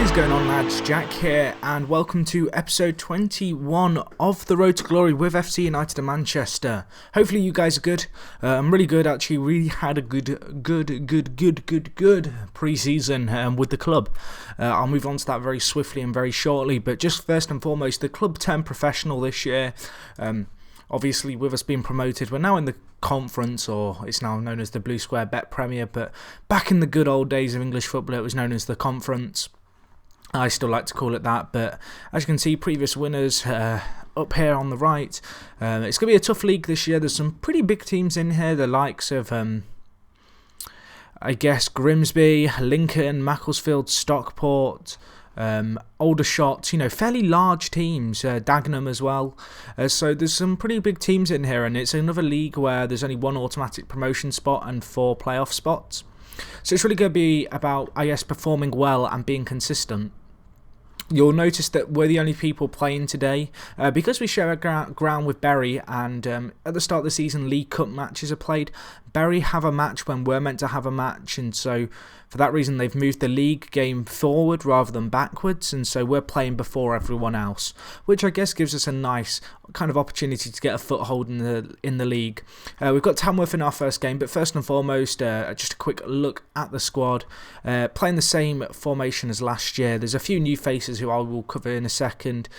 What is going on, lads? Jack here, and welcome to episode 21 of the Road to Glory with FC United of Manchester. Hopefully you guys are good. I'm really good, actually. Really had a good pre-season with the club. I'll move on to that very swiftly and very shortly, but just first and foremost, the club turned professional this year. Obviously, with us being promoted, we're now in the conference, or it's now known as the Blue Square Bet Premier, but back in the good old days of English football, it was known as the conference. I still like to call it that, but as you can see, previous winners up here on the right. It's going to be a tough league this year. There's some pretty big teams in here, the likes of, Grimsby, Lincoln, Macclesfield, Stockport, Aldershot, fairly large teams, Dagenham as well. So there's some pretty big teams in here, and it's another league where there's only one automatic promotion spot and 4 playoff spots. So it's really going to be about, performing well and being consistent. You'll notice that we're the only people playing today because we share a ground with Bury, and at the start of the season League Cup matches are played. Bury have a match when we're meant to have a match, and so for that reason they've moved the league game forward rather than backwards, and so we're playing before everyone else, which I guess gives us a nice kind of opportunity to get a foothold in the league. We've got Tamworth in our first game, but first and foremost, just a quick look at the squad. Playing the same formation as last year. There's a few new faces who I will cover in a second.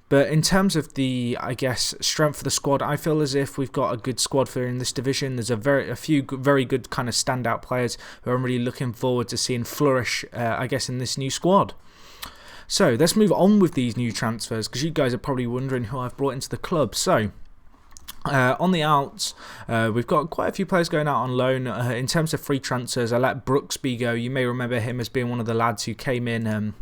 But in terms of the, strength of the squad, I feel as if we've got a good squad for in this division. There's a few very good kind of standout players who I'm really looking forward to seeing flourish, in this new squad. So let's move on with these new transfers, because you guys are probably wondering who I've brought into the club. So on the outs, we've got quite a few players going out on loan. In terms of free transfers, I let Brooksby go. You may remember him as being one of the lads who came in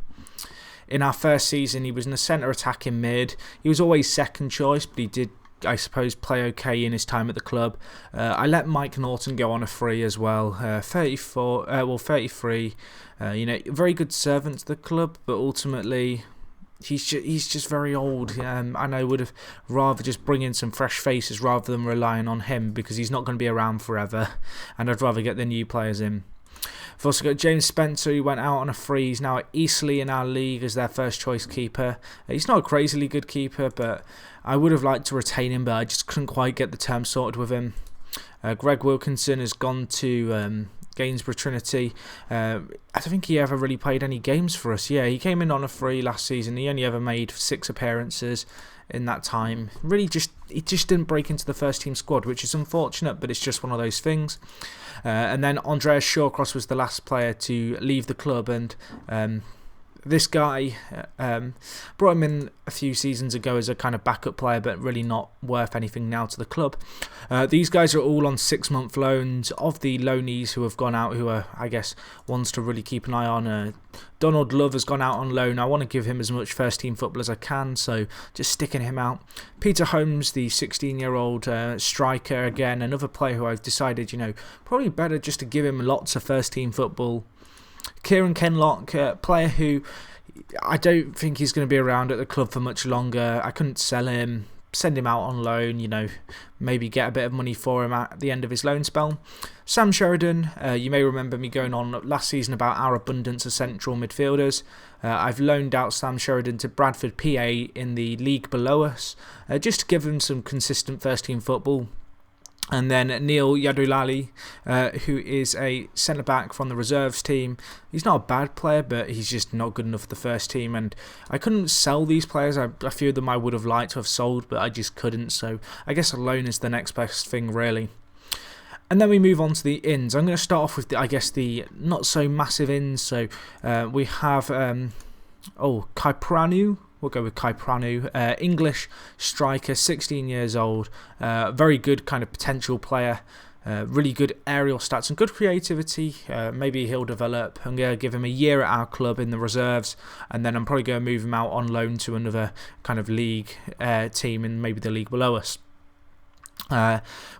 our first season. He was in the centre attacking mid. He was always second choice, but he did, I suppose, play okay in his time at the club. I let Mike Norton go on a free as well. 33. Very good servant to the club, but ultimately he's just very old. And I would have rather just bring in some fresh faces rather than relying on him, because he's not going to be around forever, and I'd rather get the new players in. We've also got James Spencer, who went out on a free. He's now at Eastleigh in our league as their first choice keeper. He's not a crazily good keeper, but I would have liked to retain him, but I just couldn't quite get the terms sorted with him. Greg Wilkinson has gone to Gainsborough Trinity. I don't think he ever really played any games for us. Yeah, he came in on a free last season. He only ever made 6 appearances in that time. He just didn't break into the first team squad, which is unfortunate, but it's just one of those things. And then Andreas Shawcross was the last player to leave the club, and this guy, brought him in a few seasons ago as a kind of backup player, but really not worth anything now to the club. These guys are all on 6-month loans of the loanees who have gone out, who are, ones to really keep an eye on. Donald Love has gone out on loan. I want to give him as much first team football as I can, so just sticking him out. Peter Holmes, the 16-year-old striker, again, another player who I've decided, probably better just to give him lots of first team football. Kieran Kenlock, player who I don't think he's going to be around at the club for much longer. I couldn't sell him, send him out on loan, maybe get a bit of money for him at the end of his loan spell. Sam Sheridan, you may remember me going on last season about our abundance of central midfielders. I've loaned out Sam Sheridan to Bradford PA in the league below us, just to give him some consistent first team football. And then Neil Yadulali, who is a centre-back from the reserves team. He's not a bad player, but he's just not good enough for the first team. And I couldn't sell these players. A few of them I would have liked to have sold, but I just couldn't. So I guess a loan is the next best thing, really. And then we move on to the ins. I'm going to start off with, the not-so-massive ins. So we have Kai Pranu. We'll go with Kai Pranu, English striker, 16 years old, very good kind of potential player, really good aerial stats and good creativity. Maybe he'll develop. I'm going to give him a year at our club in the reserves, and then I'm probably going to move him out on loan to another kind of league team in maybe the league below us.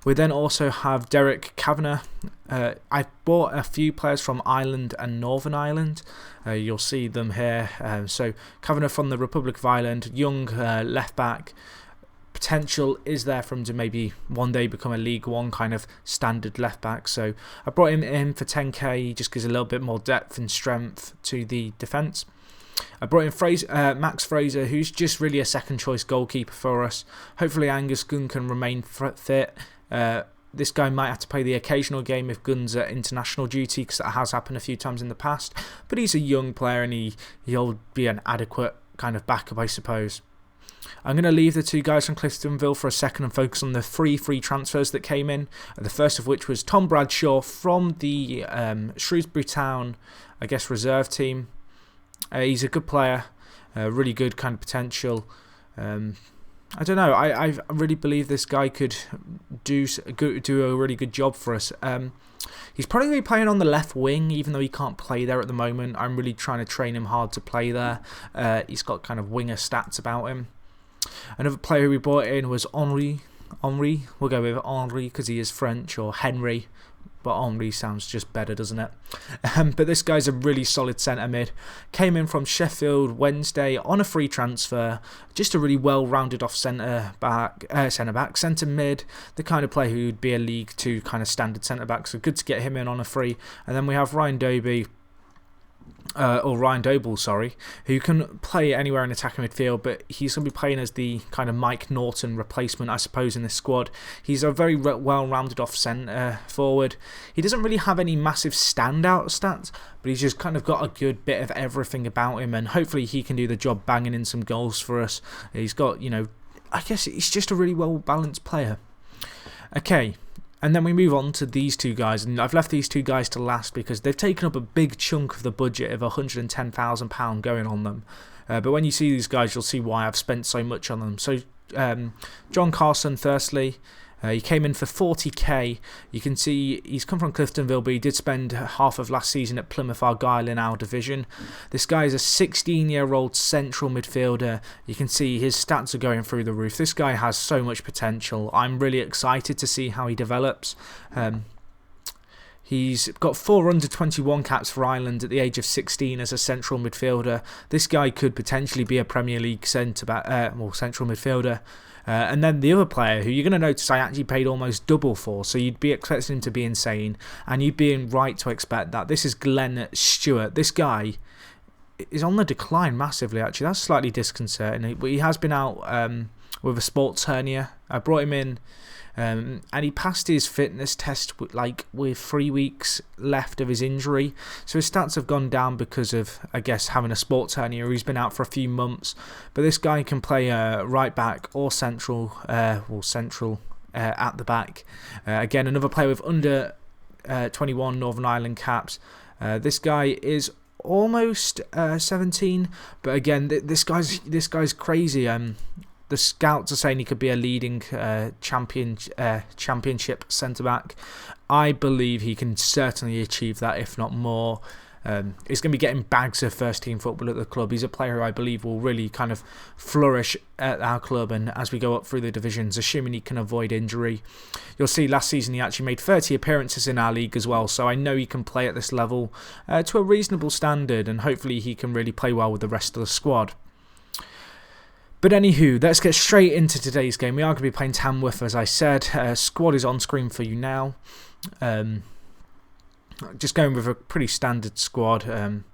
We then also have Derek Kavanagh. I bought a few players from Ireland and Northern Ireland. You'll see them here. So Kavanagh from the Republic of Ireland, young left back, potential is there for him to maybe one day become a League One kind of standard left back. So I brought him in for 10k. He just gives a little bit more depth and strength to the defence. I brought in Max Fraser, who's just really a second choice goalkeeper for us. Hopefully Angus Gunn can remain fit. This guy might have to play the occasional game if Gunn's at international duty, because that has happened a few times in the past. But he's a young player and he'll be an adequate kind of backup, I suppose. I'm going to leave the two guys from Cliftonville for a second and focus on the free transfers that came in. The first of which was Tom Bradshaw from the Shrewsbury Town, I guess, reserve team. He's a good player, really good kind of potential. I don't know, I really believe this guy could do a really good job for us. He's probably going to be playing on the left wing, even though he can't play there at the moment. I'm really trying to train him hard to play there. He's got kind of winger stats about him. Another player we brought in was Henri. We'll go with Henri because he is French, or Henry. But Henri sounds just better, doesn't it? But this guy's a really solid centre mid. Came in from Sheffield Wednesday on a free transfer. Just a really well-rounded off centre mid. The kind of player who would be a League 2 kind of standard centre back. So good to get him in on a free. And then we have Ryan Doble, who can play anywhere in attacking midfield, but he's going to be playing as the kind of Mike Norton replacement, I suppose, in this squad. He's a very well-rounded off centre forward. He doesn't really have any massive standout stats, but he's just kind of got a good bit of everything about him, and hopefully he can do the job banging in some goals for us. He's got, I guess he's just a really well-balanced player. Okay. And then we move on to these two guys, and I've left these two guys to last because they've taken up a big chunk of the budget of £110,000 going on them. But when you see these guys, you'll see why I've spent so much on them. So John Carson, firstly, he came in for 40k. You can see he's come from Cliftonville, but he did spend half of last season at Plymouth Argyle in our division. This guy is a 16-year-old central midfielder. You can see his stats are going through the roof. This guy has so much potential. I'm really excited to see how he develops. He's got 4 under-21 caps for Ireland at the age of 16 as a central midfielder. This guy could potentially be a Premier League central midfielder. And then the other player, who you're going to notice I actually paid almost double for, so you'd be expecting him to be insane, and you'd be right to expect that. This is Glenn Stewart. This guy is on the decline massively, actually. That's slightly disconcerting. But he has been out with a sports hernia. I brought him in, and he passed his fitness test with 3 weeks left of his injury. So his stats have gone down because of, I guess, having a sports hernia. He's been out for a few months. But this guy can play right back or central at the back. Again, another player with under 21 Northern Ireland caps. This guy is almost 17, but again, this guy's crazy. The scouts are saying he could be a leading championship centre-back. I believe he can certainly achieve that, if not more. He's going to be getting bags of first-team football at the club. He's a player who I believe will really kind of flourish at our club, and as we go up through the divisions, assuming he can avoid injury. You'll see last season he actually made 30 appearances in our league as well, so I know he can play at this level to a reasonable standard, and hopefully he can really play well with the rest of the squad. But anywho, let's get straight into today's game. We are going to be playing Tamworth, as I said. Squad is on screen for you now. Just going with a pretty standard squad. I'm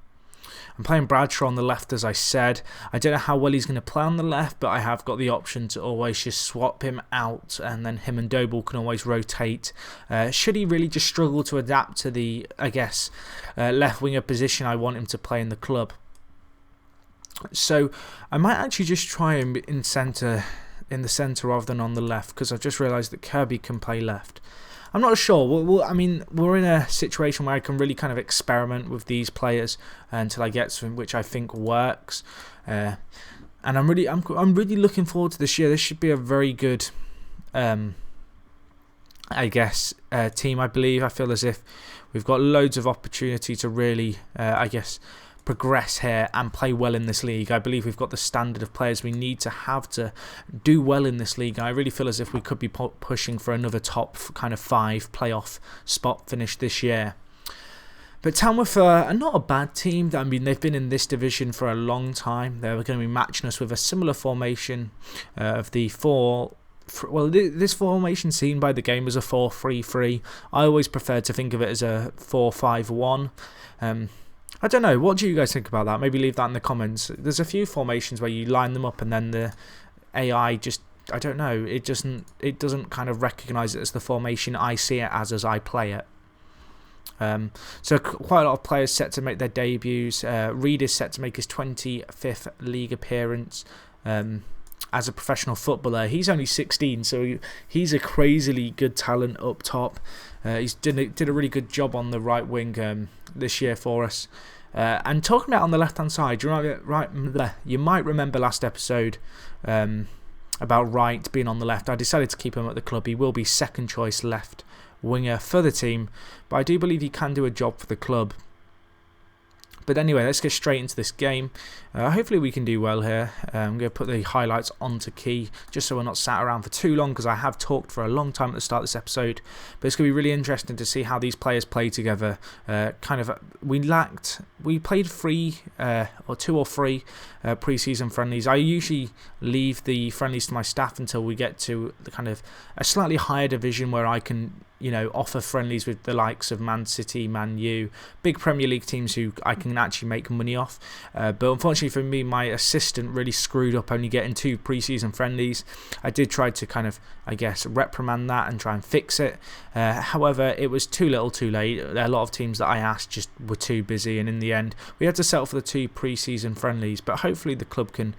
playing Bradshaw on the left, as I said. I don't know how well he's going to play on the left, but I have got the option to always just swap him out, and then him and Doble can always rotate. Should he really just struggle to adapt to the, I guess, left winger position I want him to play in the club. So I might actually just try him in the centre rather than on the left, because I've just realised that Kirby can play left. I'm not sure. We're in a situation where I can really kind of experiment with these players until I get something which I think works. And I'm really looking forward to this year. This should be a very good, team. I believe. I feel as if we've got loads of opportunity to really, progress here and play well in this league. I believe we've got the standard of players we need to have to do well in this league. I really feel as if we could be pushing for another top kind of 5 playoff spot finish this year. But Tamworth are not a bad team. I mean, they've been in this division for a long time. They're going to be matching us with a similar formation of the this formation seen by the game was a 4-3-3. I always prefer to think of it as a 4-5-1. I don't know. What do you guys think about that? Maybe leave that in the comments. There's a few formations where you line them up and then the AI just, I don't know, it doesn't kind of recognise it as the formation I see it as I play it. So quite a lot of players set to make their debuts. Reed is set to make his 25th league appearance as a professional footballer. He's only 16, so he's a crazily good talent up top. He's did a really good job on the right wing this year for us. And talking about on the left hand side, you might remember last episode about Wright being on the left. I decided to keep him at the club. He will be second choice left winger for the team, but I do believe he can do a job for the club. But anyway, let's get straight into this game. Hopefully we can do well here. I'm going to put the highlights onto key just so we're not sat around for too long, because I have talked for a long time at the start of this episode. But it's going to be really interesting to see how these players play together. We played 2 or 3 pre-season friendlies. I usually leave the friendlies to my staff until we get to the kind of a slightly higher division where I can, offer friendlies with the likes of Man City, Man U, big Premier League teams who I can actually make money off. But unfortunately for me, my assistant really screwed up only getting 2 pre-season friendlies. I did try to kind of, reprimand that and try and fix it. However, it was too little too late. A lot of teams that I asked just were too busy, and in the end, we had to settle for the 2 pre-season friendlies. But hopefully the club can,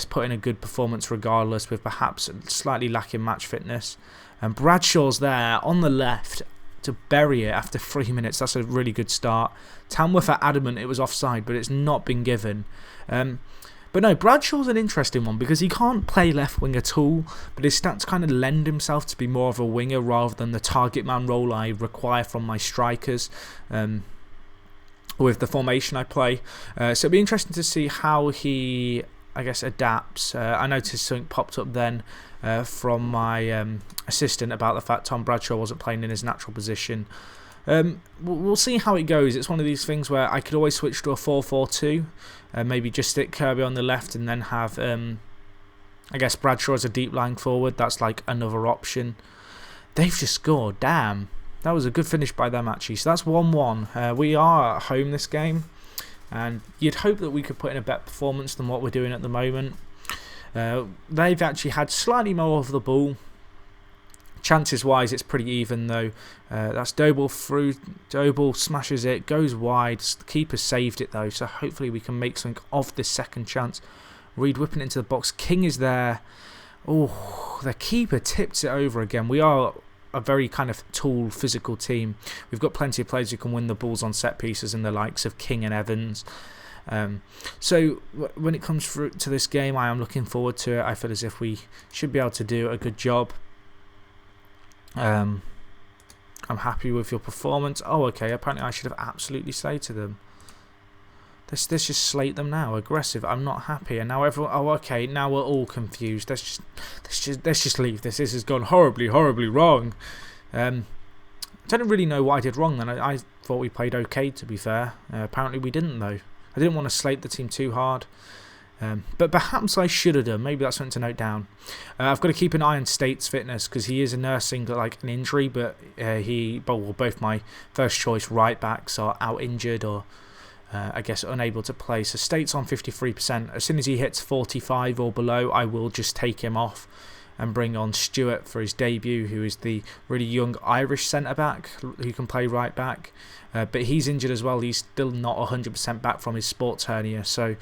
put in a good performance regardless, with perhaps slightly lacking match fitness. And Bradshaw's there on the left to bury it after 3 minutes. That's a really good start. Tamworth are adamant it was offside, but it's not been given. But no, Bradshaw's an interesting one because he can't play left wing at all, but his stats kind of lend himself to be more of a winger rather than the target man role I require from my strikers with the formation I play. So it'll be interesting to see how he, adapts. I noticed something popped up then from my assistant about the fact Tom Bradshaw wasn't playing in his natural position. We'll see how it goes. It's one of these things where I could always switch to a 4-4-2, maybe just stick Kirby on the left and then have Bradshaw as a deep lying forward. That's like another option. They've just scored. Damn, that was a good finish by them actually. So that's 1-1. We are at home this game, and you'd hope that we could put in a better performance than what we're doing at the moment. They've actually had slightly more of the ball. Chances wise, it's pretty even though. That's Doble through. Doble smashes it, goes wide. The keeper saved it though, so hopefully we can make something of this second chance. Reed whipping it into the box. King is there. Oh, the keeper tips it over again. We are a very kind of tall, physical team. We've got plenty of players who can win the balls on set pieces in the likes of King and Evans. So when it comes through to this game, I am looking forward to it. I feel as if we should be able to do a good job. I'm happy with your performance. Oh, okay. Apparently, I should have absolutely slated them. Let's just slate them now. Aggressive. I'm not happy. And now everyone. Oh, okay. Now we're all confused. Let's just leave this. This has gone horribly, horribly wrong. I don't really know what I did wrong then. I thought we played okay. To be fair, apparently we didn't though. I didn't want to slate the team too hard. But perhaps I should have done. Maybe that's something to note down. I've got to keep an eye on State's fitness because he is nursing an injury, but both my first choice right backs are out injured or unable to play. So State's on 53%. As soon as he hits 45 or below, I will just take him off and bring on Stewart for his debut, who is the really young Irish centre back who can play right back. But he's injured as well. He's still not 100% back from his sports hernia, so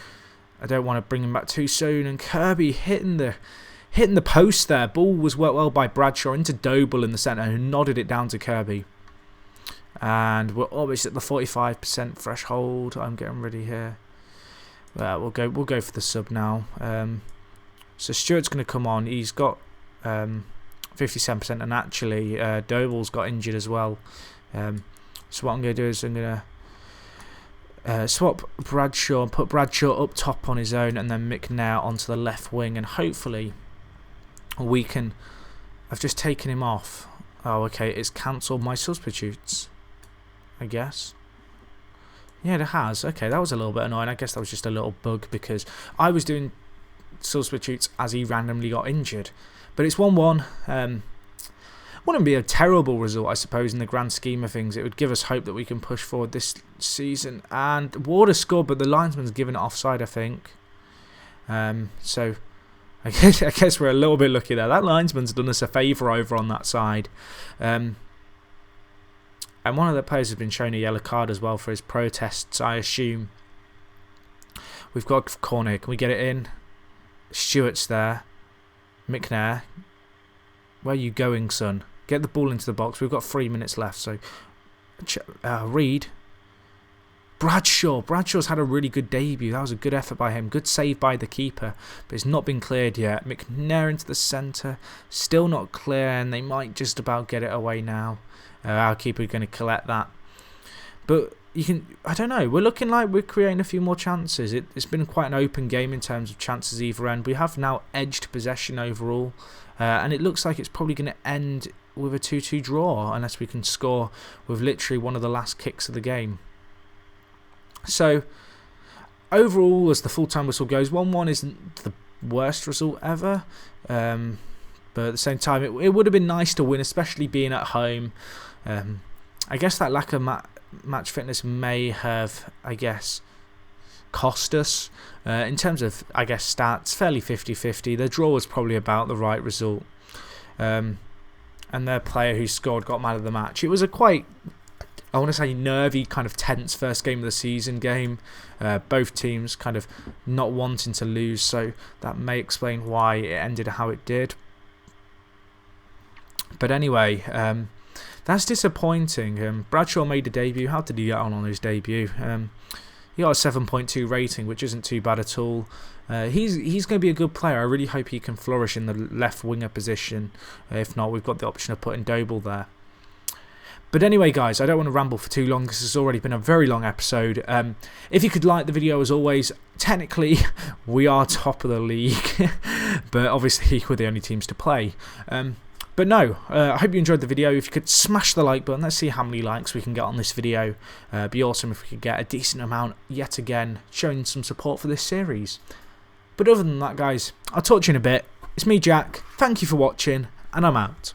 I don't want to bring him back too soon. And Kirby hitting the post there. Ball was worked well by Bradshaw into Doble in the centre, who nodded it down to Kirby. And we're almost at the 45% threshold. I'm getting ready here. We'll go for the sub now. So Stewart's going to come on. He's got 57%, and actually Doble's got injured as well. So what I'm going to do is I'm going to swap Bradshaw and put Bradshaw up top on his own, and then McNair onto the left wing, and hopefully we can. I've just taken him off. Oh, okay. It's cancelled my substitutes, I guess. Yeah, it has. Okay, that was a little bit annoying. I guess that was just a little bug because I was doing substitutes as he randomly got injured. But it's 1-1. Wouldn't be a terrible result, I suppose, in the grand scheme of things. It would give us hope that we can push forward this season. And Warder scored, but the linesman's given it offside, I think. So I guess we're a little bit lucky there. That linesman's done us a favour over on that side. And one of the players has been shown a yellow card as well for his protests, I assume. We've got a corner. Can we get it in? Stewart's there. McNair. Where are you going, son? Get the ball into the box. We've got 3 minutes left. So, Reed. Bradshaw's had a really good debut. That was a good effort by him. Good save by the keeper. But it's not been cleared yet. McNair into the centre. Still not clear, and they might just about get it away now. Our keeper going to collect that. But I don't know. We're looking like we're creating a few more chances. It's been quite an open game in terms of chances either end. We have now edged possession overall. And it looks like it's probably going to end with a 2-2 draw unless we can score with literally one of the last kicks of the game. So, overall, as the full-time whistle goes, 1-1 isn't the worst result ever. But at the same time, it would have been nice to win, especially being at home. I guess that lack of match fitness may have, cost us. In terms of, stats, fairly 50-50. The draw was probably about the right result. And their player who scored got man of the match. It was a quite, I want to say, nervy, kind of tense first game of the season game. Both teams kind of not wanting to lose, so that may explain why it ended how it did. But anyway, that's disappointing. Bradshaw made a debut. How did he get on his debut? He got a 7.2 rating, which isn't too bad at all. He's going to be a good player. I really hope he can flourish in the left winger position. If not, we've got the option of putting Doble there. But anyway, guys, I don't want to ramble for too long. This has already been a very long episode. If you could like the video, as always, technically we are top of the league. But obviously we're the only teams to play. But no, I hope you enjoyed the video. If you could smash the like button, let's see how many likes we can get on this video. It'd be awesome if we could get a decent amount yet again, showing some support for this series. But other than that, guys, I'll talk to you in a bit. It's me, Jack. Thank you for watching, and I'm out.